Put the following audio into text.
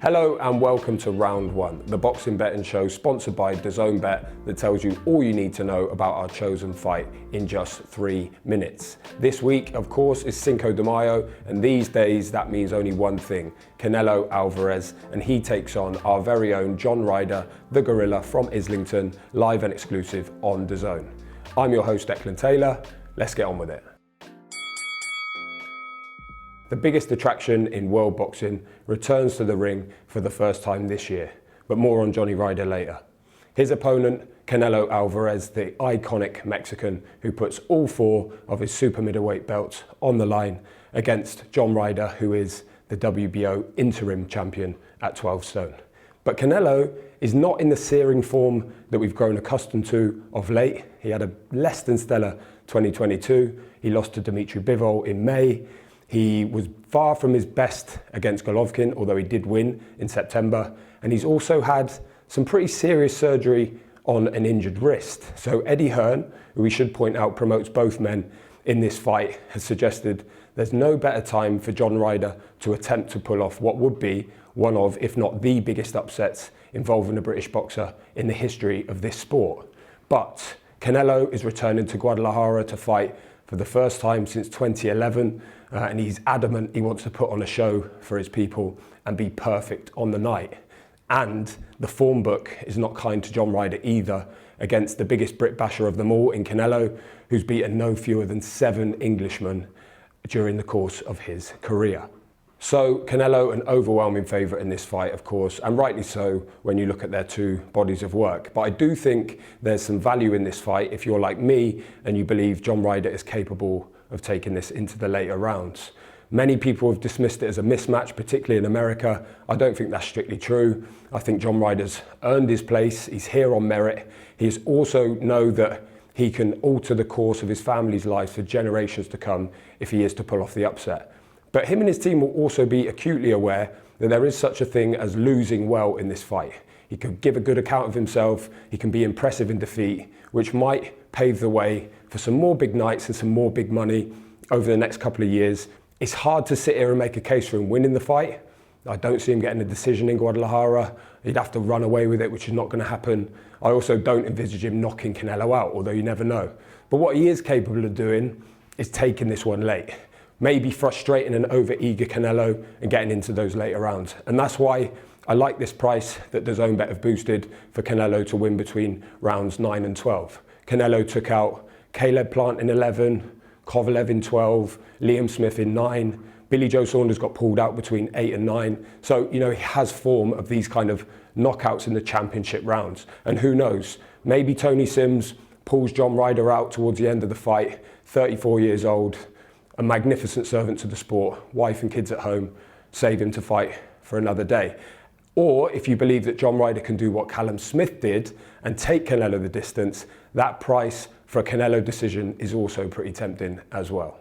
Hello and welcome to Round 1, the boxing betting show sponsored by DAZNBet that tells you all you need to know about our chosen fight in just 3 minutes. This week, of course, is Cinco de Mayo, and these days that means only one thing, Canelo Alvarez, and he takes on our very own John Ryder, the gorilla from Islington, live and exclusive on DAZN. I'm your host, Declan Taylor. Let's get on with it. The biggest attraction in world boxing returns to the ring for the first time this year, but more on Johnny Ryder later. His opponent, Canelo Alvarez, the iconic Mexican who puts all 4 of his super middleweight belts on the line against John Ryder, who is the WBO interim champion at 12 stone. But Canelo is not in the searing form that we've grown accustomed to of late. He had a less than stellar 2022. He lost to Dimitry Bivol in May. He was far from his best against Golovkin, although he did win in September. And he's also had some pretty serious surgery on an injured wrist. So Eddie Hearn, who we should point out promotes both men in this fight, has suggested there's no better time for John Ryder to attempt to pull off what would be one of, if not the biggest upsets involving a British boxer in the history of this sport. But Canelo is returning to Guadalajara to fight for the first time since 2011, and he's adamant he wants to put on a show for his people and be perfect on the night. And the form book is not kind to John Ryder either, against the biggest Brit basher of them all in Canelo, who's beaten no fewer than 7 Englishmen during the course of his career. So Canelo, an overwhelming favourite in this fight, of course, and rightly so when you look at their 2 bodies of work. But I do think there's some value in this fight if you're like me and you believe John Ryder is capable of taking this into the later rounds. Many people have dismissed it as a mismatch, particularly in America. I don't think that's strictly true. I think John Ryder's earned his place. He's here on merit. He also knows that he can alter the course of his family's life for generations to come if he is to pull off the upset. But him and his team will also be acutely aware that there is such a thing as losing well in this fight. He could give a good account of himself, he can be impressive in defeat, which might pave the way for some more big nights and some more big money over the next couple of years. It's hard to sit here and make a case for him winning the fight. I don't see him getting a decision in Guadalajara. He'd have to run away with it, which is not going to happen. I also don't envisage him knocking Canelo out, although you never know. But what he is capable of doing is taking this one late. Maybe frustrating an over-eager Canelo and getting into those later rounds. And that's why I like this price that DAZNBet have boosted for Canelo to win between rounds 9 and 12. Canelo took out Caleb Plant in 11, Kovalev in 12, Liam Smith in 9. Billy Joe Saunders got pulled out between 8 and 9. So, he has form of these kind of knockouts in the championship rounds. And who knows, maybe Tony Sims pulls John Ryder out towards the end of the fight, 34 years old, a magnificent servant to the sport, wife and kids at home, save him to fight for another day. Or if you believe that John Ryder can do what Callum Smith did and take Canelo the distance, that price for a Canelo decision is also pretty tempting as well.